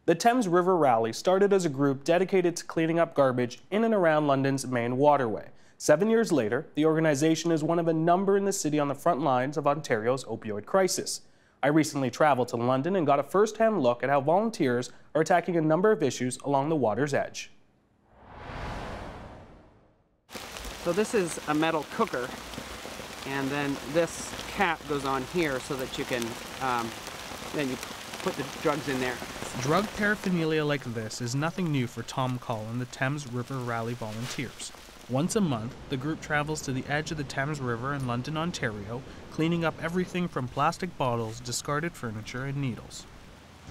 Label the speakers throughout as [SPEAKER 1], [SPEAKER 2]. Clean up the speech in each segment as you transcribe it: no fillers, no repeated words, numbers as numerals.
[SPEAKER 1] The Thames River Rally started as a group dedicated to cleaning up garbage in and around London's main waterway. 7 years later, the organization is one of a number in the city on the front lines of Ontario's opioid crisis. I recently traveled to London and got a first-hand look at how volunteers are attacking a number of issues along the water's edge.
[SPEAKER 2] So this is a metal cooker, and then this cap goes on here so that you can, then you put the drugs in there.
[SPEAKER 1] Drug paraphernalia like this is nothing new for Tom Call and the Thames River Rally volunteers. Once a month, the group travels to the edge of the Thames River in London, Ontario, cleaning up everything from plastic bottles, discarded furniture, and needles.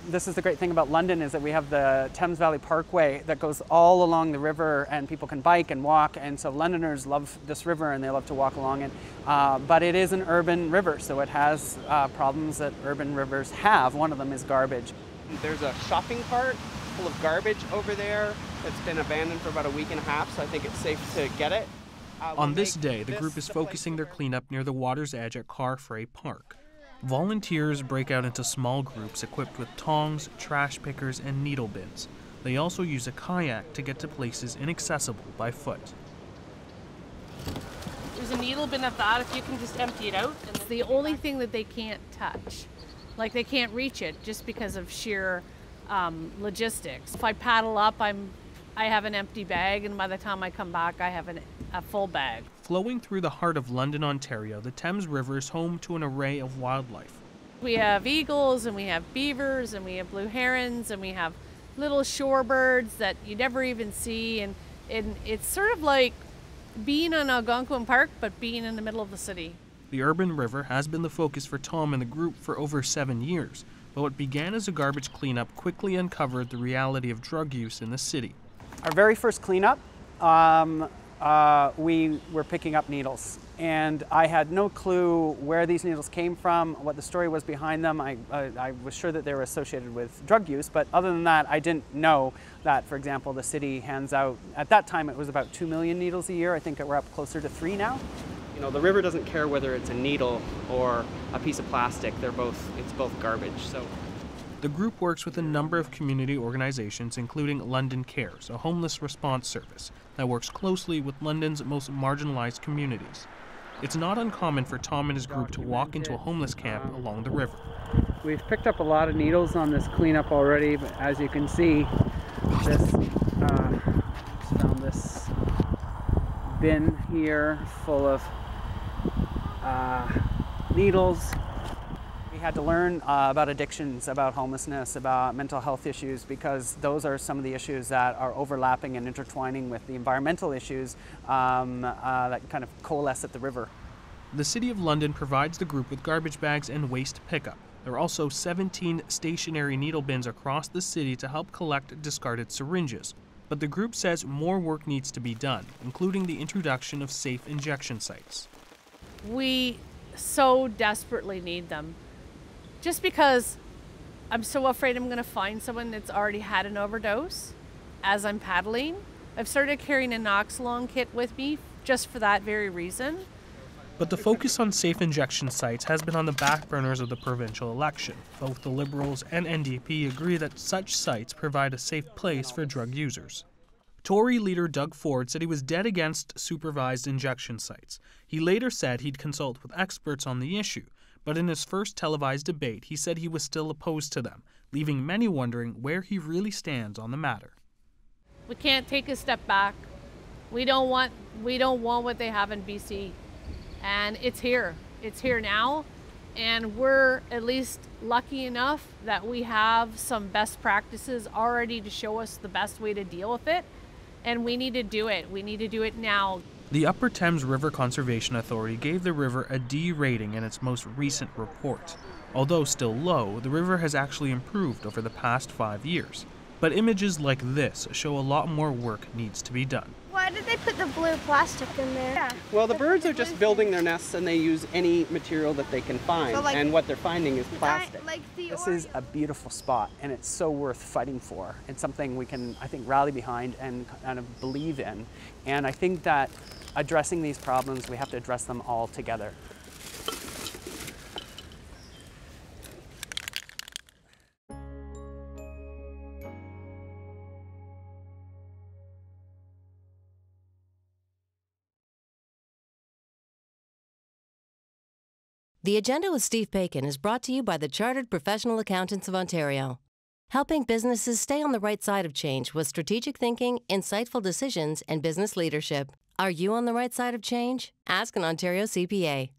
[SPEAKER 2] This is the great thing about London, is that we have the Thames Valley Parkway that goes all along the river, and people can bike and walk, and so Londoners love this river and they love to walk along it. But it is an urban river, so it has problems that urban rivers have. One of them is garbage. There's a shopping cart full of garbage over there that's been abandoned for about a week and a half, so I think it's safe to get it.
[SPEAKER 1] On this day, the group is focusing their cleanup near the water's edge at Carfrae Park. Volunteers break out into small groups equipped with tongs, trash pickers, and needle bins. They also use a kayak to get to places inaccessible by foot.
[SPEAKER 3] There's a needle bin at that, if you can just empty it out. It's the only thing that they can't touch. Like, they can't reach it just because of sheer logistics. If I paddle up, I have an empty bag, and by the time I come back, I have a full bag.
[SPEAKER 1] Flowing through the heart of London, Ontario, the Thames River is home to an array of wildlife.
[SPEAKER 3] We have eagles, and we have beavers, and we have blue herons, and we have little shorebirds that you never even see, and it's sort of like being on Algonquin Park, but being in the middle of the city.
[SPEAKER 1] The urban river has been the focus for Tom and the group for over 7 years, but what began as a garbage cleanup quickly uncovered the reality of drug use in the city.
[SPEAKER 2] Our very first cleanup, we were picking up needles, and I had no clue where these needles came from, what the story was behind them. I was sure that they were associated with drug use, but other than that, I didn't know that, for example, the city hands out, at that time it was about 2 million needles a year. I think we're up closer to 3 now. You know, the river doesn't care whether it's a needle or a piece of plastic. It's both garbage. So
[SPEAKER 1] the group works with a number of community organizations, including London Cares, a homeless response service that works closely with London's most marginalized communities. It's not uncommon for Tom and his group to walk into a homeless camp along the river.
[SPEAKER 2] We've picked up a lot of needles on this cleanup already, but as you can see, found this bin here full of needles. We had to learn about addictions, about homelessness, about mental health issues, because those are some of the issues that are overlapping and intertwining with the environmental issues that kind of coalesce at the river.
[SPEAKER 1] The City of London provides the group with garbage bags and waste pickup. There are also 17 stationary needle bins across the city to help collect discarded syringes. But the group says more work needs to be done, including the introduction of safe injection sites.
[SPEAKER 3] We so desperately need them. Just because I'm so afraid I'm going to find someone that's already had an overdose as I'm paddling. I've started carrying a Noxalone kit with me just for that very reason.
[SPEAKER 1] But the focus on safe injection sites has been on the back burners of the provincial election. Both the Liberals and NDP agree that such sites provide a safe place for drug users. Tory leader Doug Ford said he was dead against supervised injection sites. He later said he'd consult with experts on the issue, but in his first televised debate, he said he was still opposed to them, leaving many wondering where he really stands on the matter.
[SPEAKER 3] We can't take a step back. We don't want what they have in BC. And it's here. It's here now. And we're at least lucky enough that we have some best practices already to show us the best way to deal with it. And we need to do it. We need to do it now.
[SPEAKER 1] The Upper Thames River Conservation Authority gave the river a D rating in its most recent report. Although still low, the river has actually improved over the past 5 years. But images like this show a lot more work needs to be done.
[SPEAKER 4] Why did they put the blue plastic in there? Yeah.
[SPEAKER 2] Well, the birds are just building their nests, and they use any material that they can find, so and what they're finding is plastic. This is a beautiful spot, and it's so worth fighting for. It's something we can, I think, rally behind and kind of believe in. And I think that addressing these problems, we have to address them all together.
[SPEAKER 5] The Agenda with Steve Paikin is brought to you by the Chartered Professional Accountants of Ontario, helping businesses stay on the right side of change with strategic thinking, insightful decisions, and business leadership. Are you on the right side of change? Ask an Ontario CPA.